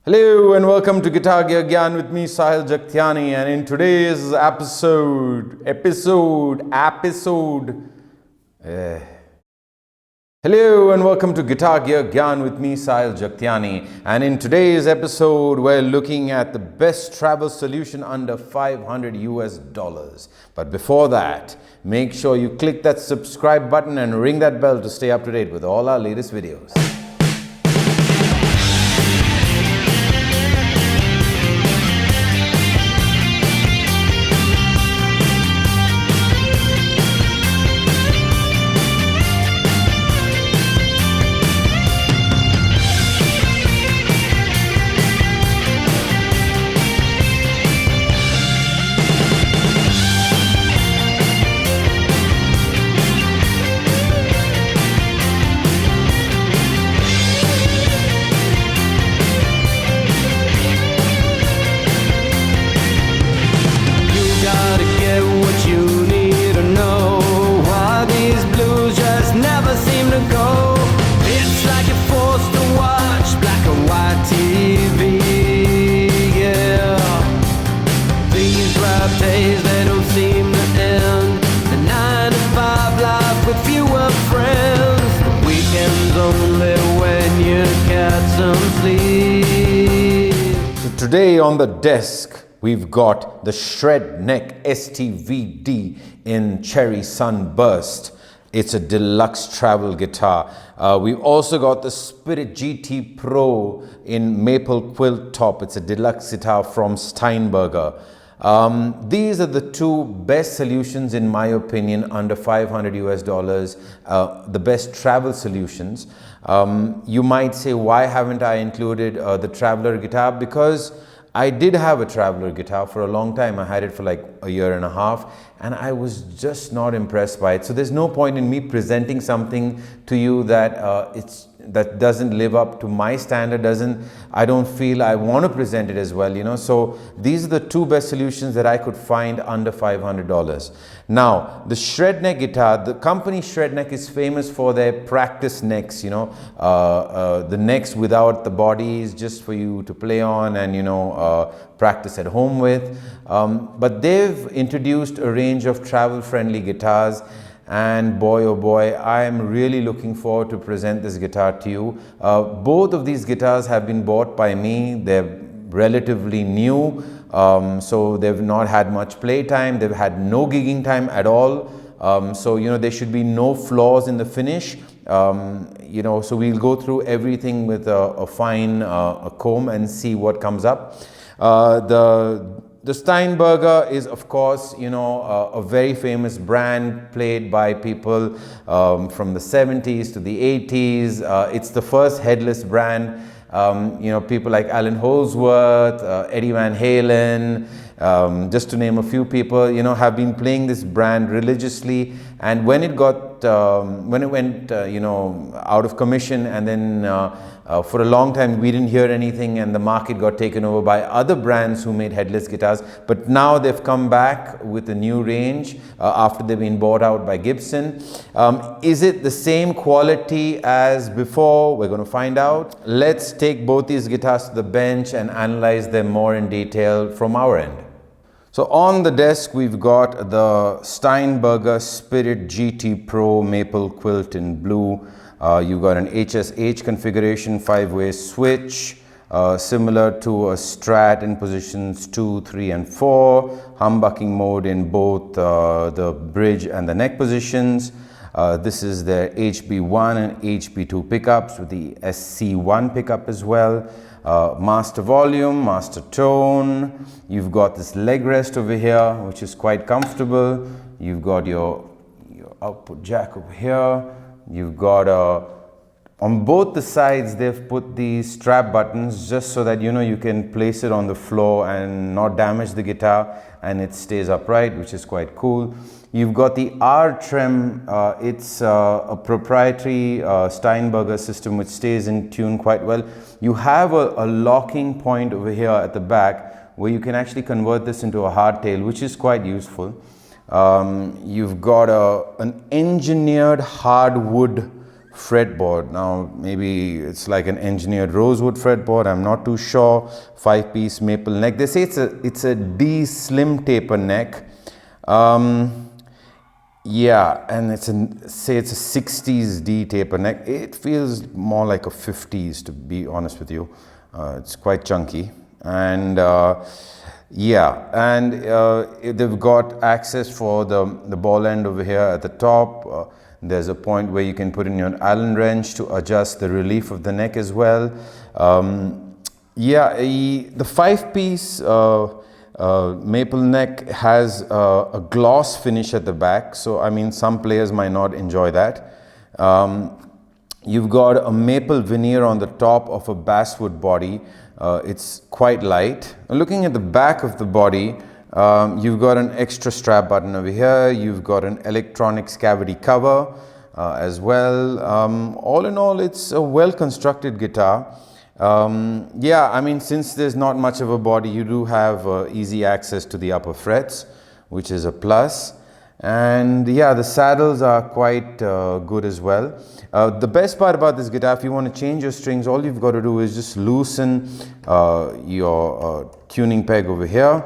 Hello and welcome to Guitar Gear Gyan with me, Sahil Jagtiani, and in today's Hello and welcome to Guitar Gear Gyan with me, Sahil Jagtiani, and in today's episode we're looking at the best travel solution under $500. But before that, make sure you click that subscribe button and ring that bell to stay up to date with all our latest videos. Today on the desk, we've got the Shredneck STVD in Cherry Sunburst. It's a deluxe travel guitar. We've also got the Spirit GT-PRO in maple quilt top. It's a deluxe guitar from Steinberger. These are the two best solutions in my opinion under $500, the best travel solutions. You might say, why haven't I included the Traveler guitar? Because I did have a Traveler guitar for a long time. I had it for like a year and a half and I was just not impressed by it. So there's no point in me presenting something to you that that doesn't live up to my standard, I don't feel I want to present it as well, you know. So these are the two best solutions that I could find under $500. Now, the Shredneck guitar, the company Shredneck is famous for their practice necks, you know, the necks without the bodies just for you to play on and, you know, practice at home with. But they've introduced a range of travel-friendly guitars. And boy, oh boy, I am really looking forward to present this guitar to you. Both of these guitars have been bought by me. They're relatively new, so they've not had much play time. They've had no gigging time at all. So, you know, there should be no flaws in the finish. You know, so we'll go through everything with a fine comb and see what comes up. The Steinberger is, of course, you know, a very famous brand played by people from the 70s to the 80s. It's the first headless brand. You know, people like Alan Holdsworth, Eddie Van Halen, just to name a few people, you know, have been playing this brand religiously. And when it got, when it went, you know, out of commission, and then for a long time we didn't hear anything, and the market got taken over by other brands who made headless guitars. But now they've come back with a new range after they've been bought out by Gibson. Is it the same quality as before? We're going to find out. Let's take both these guitars to the bench and analyze them more in detail from our end. So on the desk, we've got the Steinberger Spirit GT-PRO Maple Quilt in blue. You've got an HSH configuration, 5-way switch, similar to a Strat in positions 2, 3, and 4. Humbucking mode in both the bridge and the neck positions. This is their HB1 and HB2 pickups with the SC1 pickup as well. Master volume, master tone. You've got this leg rest over here, which is quite comfortable. You've got your output jack over here. You've got on both the sides they've put these strap buttons just so that, you know, you can place it on the floor and not damage the guitar, and it stays upright, which is quite cool. You've got the R-Trem. It's a proprietary Steinberger system which stays in tune quite well. You have a locking point over here at the back where you can actually convert this into a hardtail, which is quite useful. You've got an engineered hardwood fretboard. Now maybe it's like an engineered rosewood fretboard, I'm not too sure. 5-piece maple neck. They say it's a D slim taper neck. Yeah, and it's a 60s D taper neck. It feels more like a 50s, to be honest with you. It's quite chunky, and yeah, and they've got access for the ball end over here at the top. There's a point where you can put in your Allen wrench to adjust the relief of the neck as well. Yeah, the 5-piece maple neck has a gloss finish at the back, so I mean some players might not enjoy that. You've got a maple veneer on the top of a basswood body. It's quite light. Looking at the back of the body, you've got an extra strap button over here. You've got an electronics cavity cover as well. All in all, it's a well-constructed guitar. Yeah, I mean, since there's not much of a body, you do have easy access to the upper frets, which is a plus. And yeah, the saddles are quite good as well. The best part about this guitar, if you want to change your strings, all you've got to do is just loosen your tuning peg over here,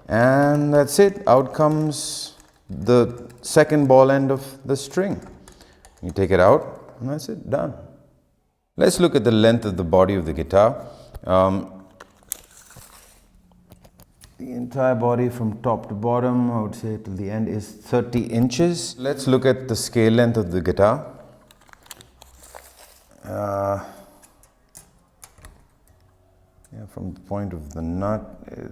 and that's it. Out comes the second ball end of the string. You take it out, and that's it, done. Let's look at the length of the body of the guitar. The entire body from top to bottom, I would say till the end, is 30 inches. Let's look at the scale length of the guitar. Yeah, from the point of the nut,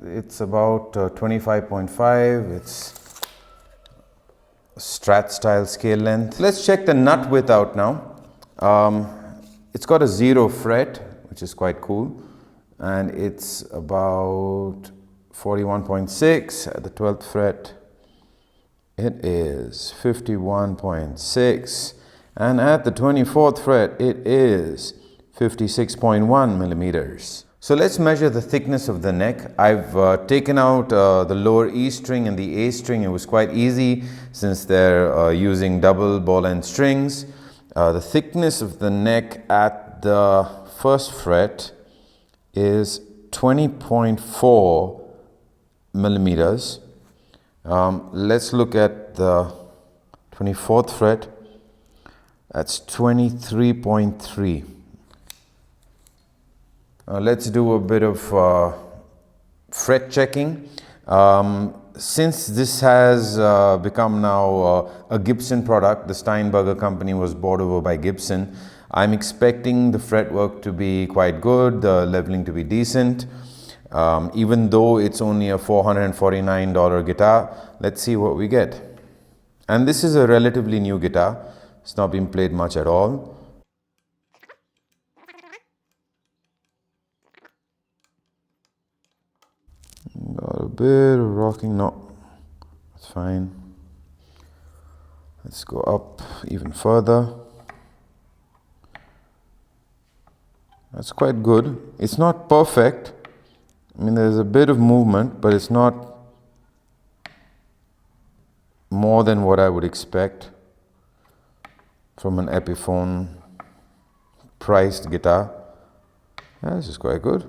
it's about 25.5. It's Strat style scale length. Let's check the nut width out now. It's got a 0 fret, which is quite cool, and it's about 41.6. At the 12th fret, it is 51.6, and at the 24th fret, it is 56.1 millimeters. So let's measure the thickness of the neck. I've taken out the lower E string and the A string. It was quite easy since they're using double ball end strings. The thickness of the neck at the 1st fret is 20.4 millimeters. Let's look at the 24th fret. That's 23.3. Let's do a bit of fret checking. Since this has become now a Gibson product, the Steinberger company was bought over by Gibson, I'm expecting the fretwork to be quite good, the leveling to be decent. Even though it's only a $449 guitar, let's see what we get. And this is a relatively new guitar. It's not been played much at all. Got a bit of rocking. No, that's fine. Let's go up even further. That's quite good. It's not perfect. I mean, there's a bit of movement, but it's not more than what I would expect from an Epiphone priced guitar. Yeah, this is quite good.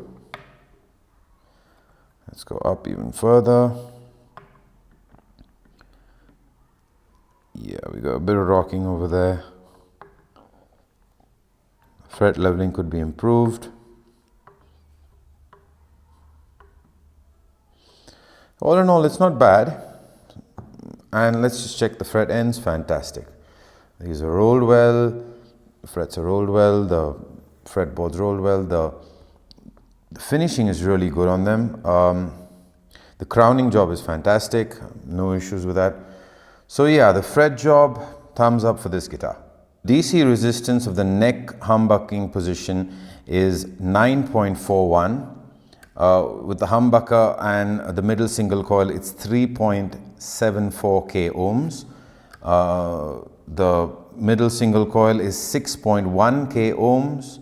Let's go up even further. Yeah, we got a bit of rocking over there. Fret leveling could be improved. All in all, it's not bad. And let's just check the fret ends. Fantastic. These are rolled well. The frets are rolled well. The fretboards rolled well. The finishing is really good on them. The crowning job is fantastic. No issues with that. So yeah, the fret job, thumbs up for this guitar. DC resistance of the neck humbucking position is 9.41. With the humbucker and the middle single coil, it's 3.74 k ohms. The middle single coil is 6.1 k ohms.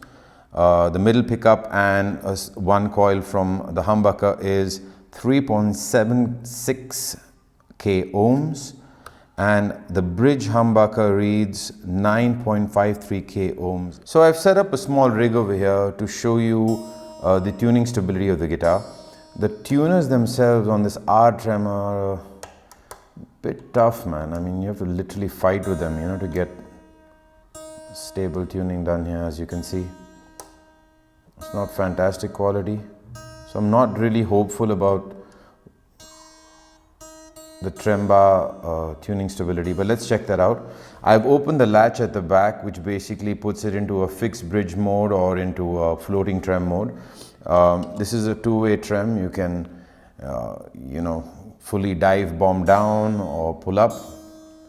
The middle pickup and one coil from the humbucker is 3.76 k ohms. and the bridge humbucker reads 9.53k ohms. So I've set up a small rig over here to show you the tuning stability of the guitar. The tuners themselves on this R trem are a bit tough, man. I mean, you have to literally fight with them, you know, to get stable tuning done here. As you can see, it's not fantastic quality, so I'm not really hopeful about the trem bar tuning stability, but let's check that out. I've opened the latch at the back, which basically puts it into a fixed bridge mode or into a floating trem mode. This is a two-way trem. You can you know, fully dive bomb down or pull up.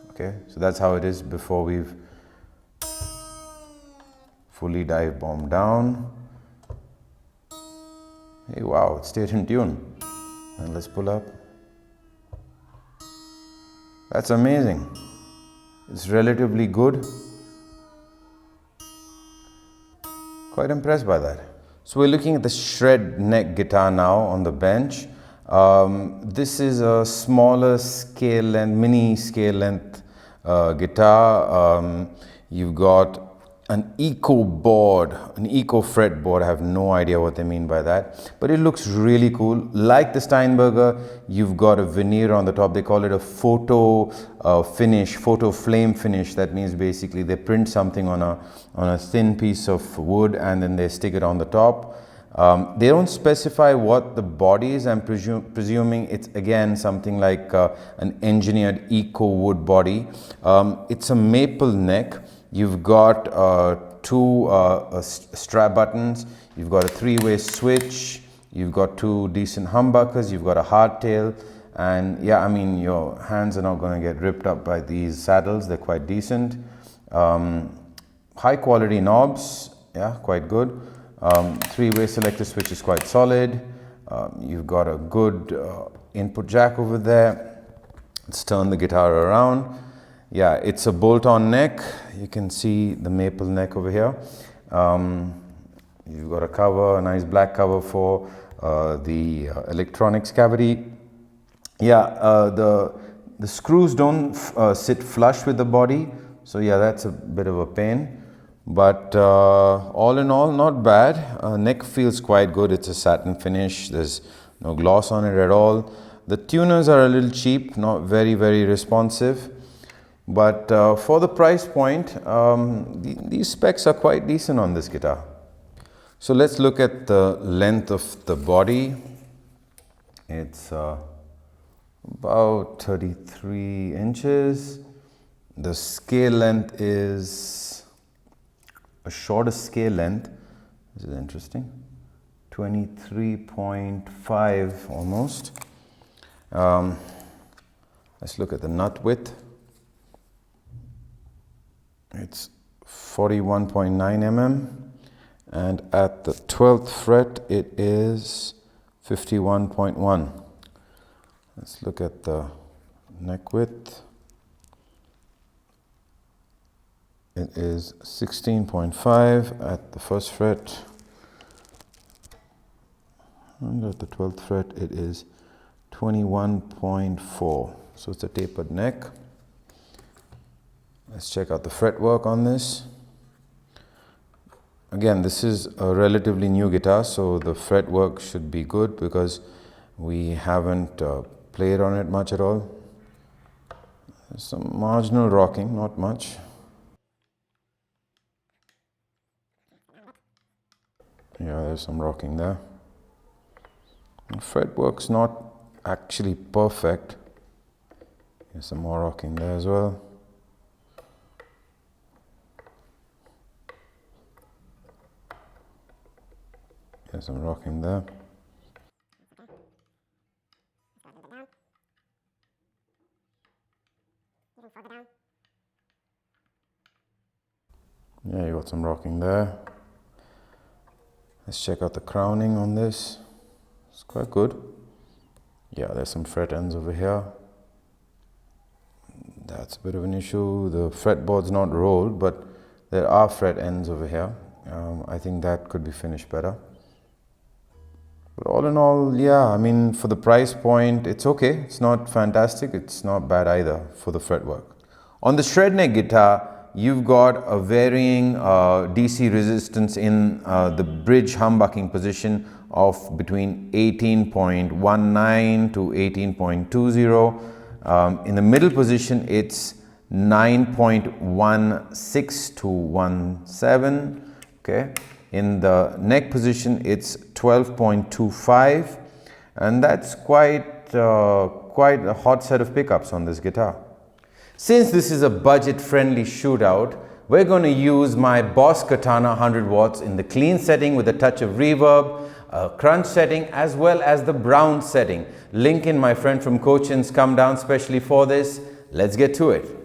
Okay, so that's how it is before we've fully dive bomb down. Hey, wow, it stayed in tune. And let's pull up. That's amazing. It's relatively good. Quite impressed by that. So we're looking at the Shredneck guitar now on the bench. This is a smaller scale length, mini scale length guitar. You've got an eco board, an eco fret board. I have no idea what they mean by that, but it looks really cool. Like the Steinberger, you've got a veneer on the top. They call it a photo finish, photo flame finish. That means basically they print something on a thin piece of wood and then they stick it on the top. They don't specify what the body is. I'm presuming it's again something like an engineered eco wood body. It's a maple neck. You've got two strap buttons, you've got a three-way switch, you've got two decent humbuckers, you've got a hardtail, and yeah, I mean, your hands are not going to get ripped up by these saddles. They're quite decent. High quality knobs, yeah, quite good. Three-way selector switch is quite solid. You've got a good input jack over there. Let's turn the guitar around. Yeah, it's a bolt-on neck. You can see the maple neck over here. You've got a cover, a nice black cover for the electronics cavity. Yeah, the screws don't sit flush with the body, so yeah, that's a bit of a pain. But all in all, not bad. Neck feels quite good. It's a satin finish. There's no gloss on it at all. The tuners are a little cheap, not very responsive. But for the price point, these specs are quite decent on this guitar. So let's look at the length of the body. It's about 33 inches. The scale length is a shorter scale length. This is interesting. 23.5 almost. Let's look at the nut width. It's 41.9 mm, and at the 12th fret it is 51.1. Let's look at the neck width. It is 16.5 at the first fret, and at the 12th fret it is 21.4. So it's a tapered neck. Let's check out the fretwork on this. Again, this is a relatively new guitar, so the fretwork should be good because we haven't played on it much at all. There's some marginal rocking, not much. Yeah, there's some rocking there. The fretwork's not actually perfect. There's some more rocking there as well. There's some rocking there. Yeah, you got some rocking there. Let's check out the crowning on this. It's quite good. Yeah, there's some fret ends over here. That's a bit of an issue. The fretboard's not rolled, but there are fret ends over here. I think that could be finished better. But all in all, yeah, I mean, for the price point, it's okay. It's not fantastic. It's not bad either for the fretwork. On the Shredneck guitar, you've got a varying DC resistance in the bridge humbucking position of between 18.19 to 18.20. In the middle position, it's 9.16 to 17. Okay. In the neck position, it's 12.25, and that's quite a hot set of pickups on this guitar. Since this is a budget-friendly shootout, we're going to use my Boss Katana 100 watts in the clean setting with a touch of reverb, a crunch setting, as well as the brown setting. Lincoln, my friend from Cochin's, come down specially for this. Let's get to it.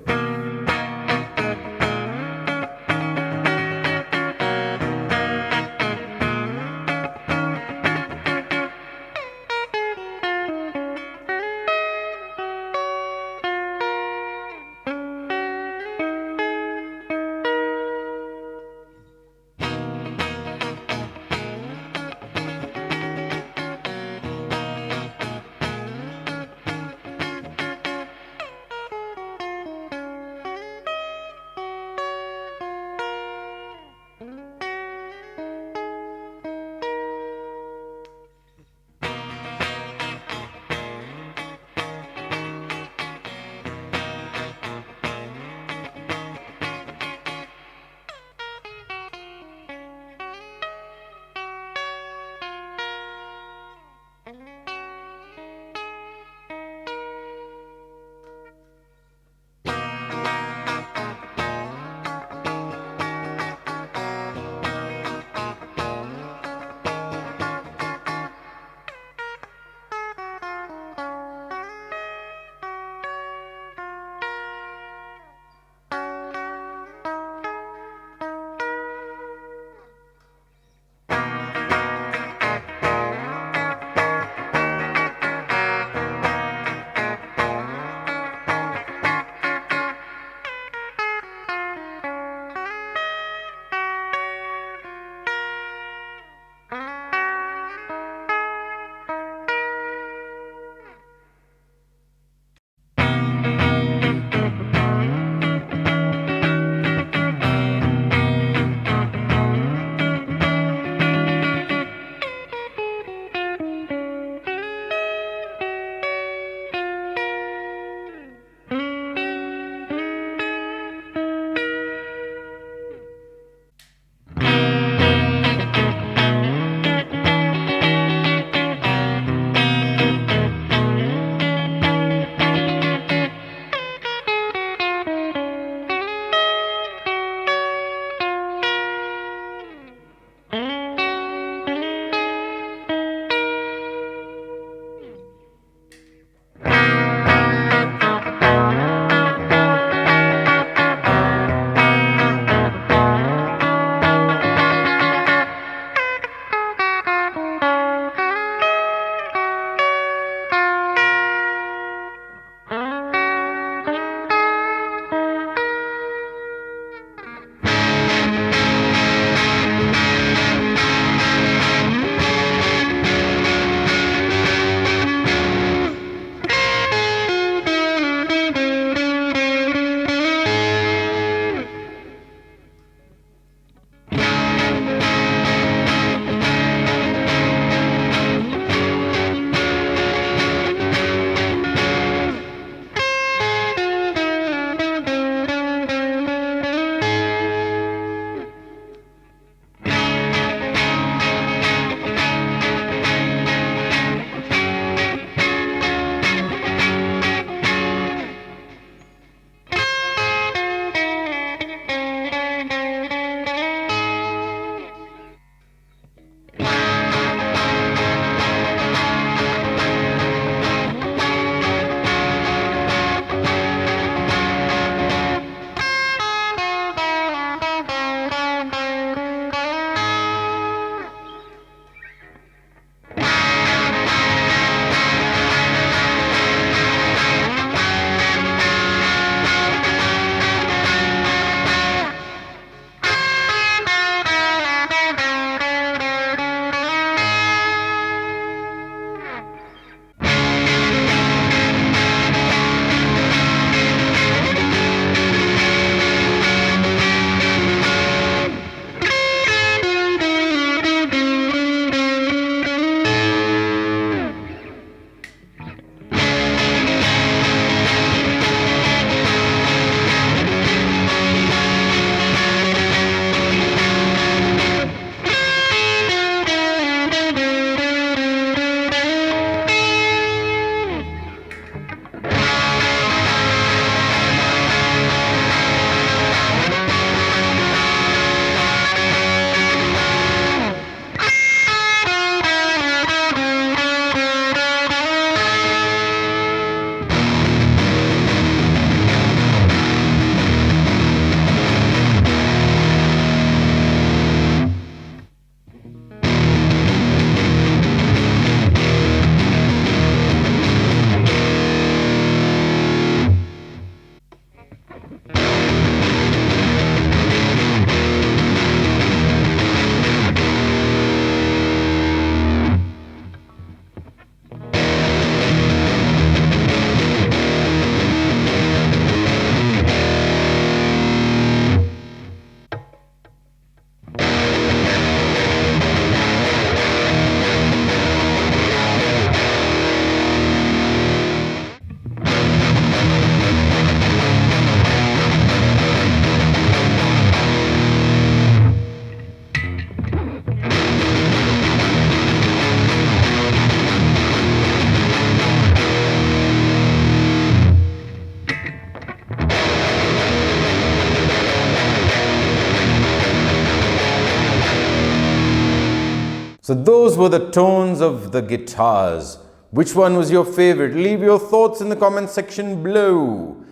So those were the tones of the guitars. Which one was your favorite? Leave your thoughts in the comment section below.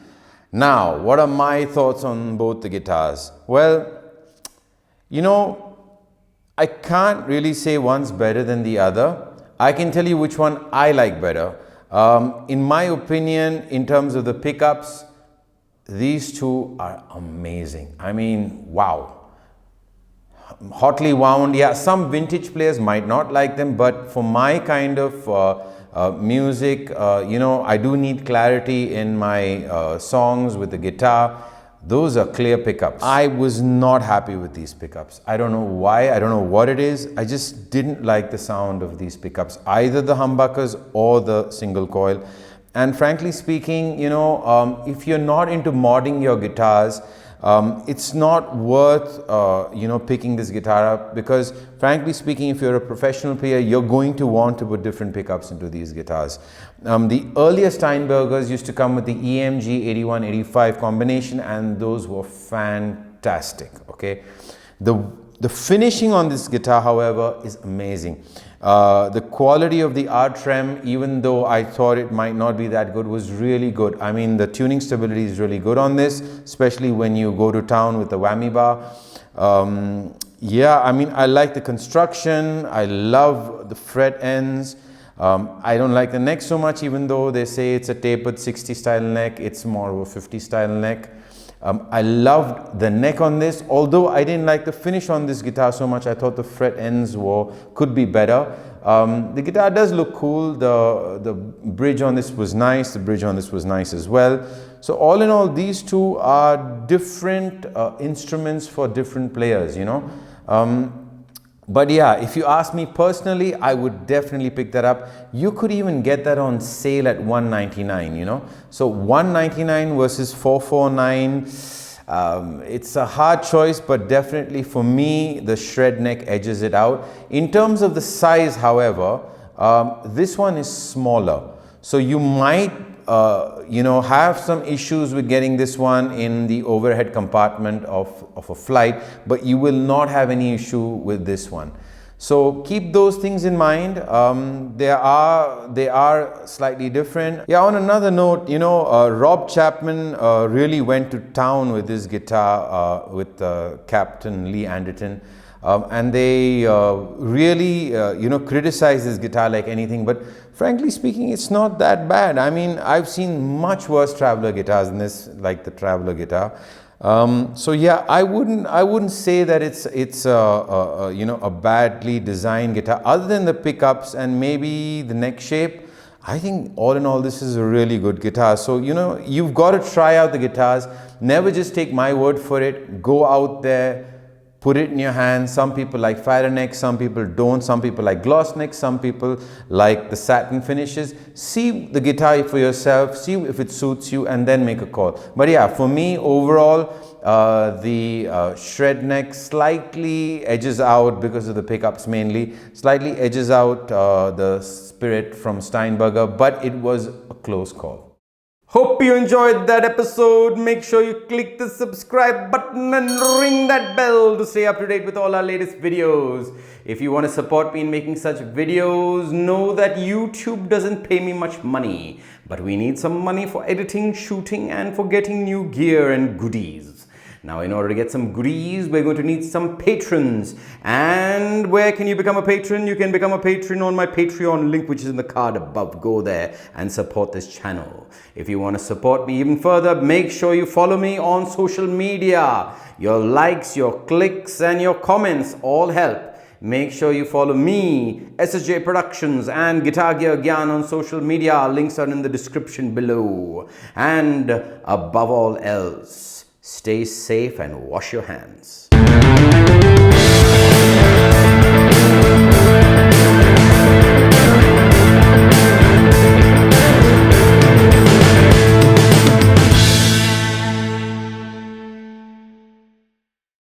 Now, what are my thoughts on both the guitars? Well, you know, I can't really say one's better than the other. I can tell you which one I like better. In my opinion, in terms of the pickups, these two are amazing. I mean, wow. Hotly wound, yeah, some vintage players might not like them, but for my kind of music, you know, I do need clarity in my songs with the guitar. Those are clear pickups. I was not happy with these pickups. I don't know why, I don't know what it is. I just didn't like the sound of these pickups, either the humbuckers or the single coil. And frankly speaking, you know, if you're not into modding your guitars, it's not worth, you know, picking this guitar up, because frankly speaking, if you're a professional player, you're going to want to put different pickups into these guitars. The earlier Steinbergers used to come with the EMG 8185 combination, and those were fantastic, okay? The finishing on this guitar, however, is amazing. The quality of the R-trem, even though I thought it might not be that good, was really good. I mean, the tuning stability is really good on this, especially when you go to town with the whammy bar. Yeah, I mean, I like the construction. I love the fret ends. I don't like the neck so much, even though they say it's a tapered 60 style neck. It's more of a 50 style neck. I loved the neck on this, although I didn't like the finish on this guitar so much. I thought the fret ends could be better. The guitar does look cool. The bridge on this was nice. The bridge on this was nice as well. So all in all, these two are different instruments for different players, you know. But yeah, if you ask me personally, I would definitely pick that up. You could even get that on sale at $199, you know. So $199 versus $449. It's a hard choice, but definitely for me, the Shredneck edges it out. In terms of the size, however, this one is smaller. So you might you know, have some issues with getting this one in the overhead compartment of a flight, but you will not have any issue with this one. So keep those things in mind. They are slightly different. Yeah, on another note, you know, Rob Chapman really went to town with this guitar with Captain Lee Anderton. And they really, you know, criticize this guitar like anything, but frankly speaking, it's not that bad. I mean, I've seen much worse Traveler guitars than this, like the Traveler guitar. So yeah, I wouldn't say that it's you know, a badly designed guitar, other than the pickups and maybe the neck shape. I think all in all, this is a really good guitar. So, you know, you've got to try out the guitars. Never just take my word for it. Go out there. Put it in your hand. Some people like fire neck, some people don't. Some people like gloss neck, some people like the satin finishes. See the guitar for yourself, see if it suits you, and then make a call. But yeah, for me overall, the Shredneck slightly edges out, because of the pickups mainly, slightly edges out the Spirit from Steinberger, but it was a close call. Hope you enjoyed that episode. Make sure you click the subscribe button and ring that bell to stay up to date with all our latest videos. If you want to support me in making such videos, know that YouTube doesn't pay me much money, but we need some money for editing, shooting, and for getting new gear and goodies. Now, in order to get some goodies, we're going to need some patrons. And where can you become a patron? You can become a patron on my Patreon link, which is in the card above. Go there and support this channel. If you want to support me even further, make sure you follow me on social media. Your likes, your clicks, and your comments all help. Make sure you follow me, SSJ Productions, and Guitar Gear Gyan on social media. Links are in the description below. And above all else, stay safe and wash your hands.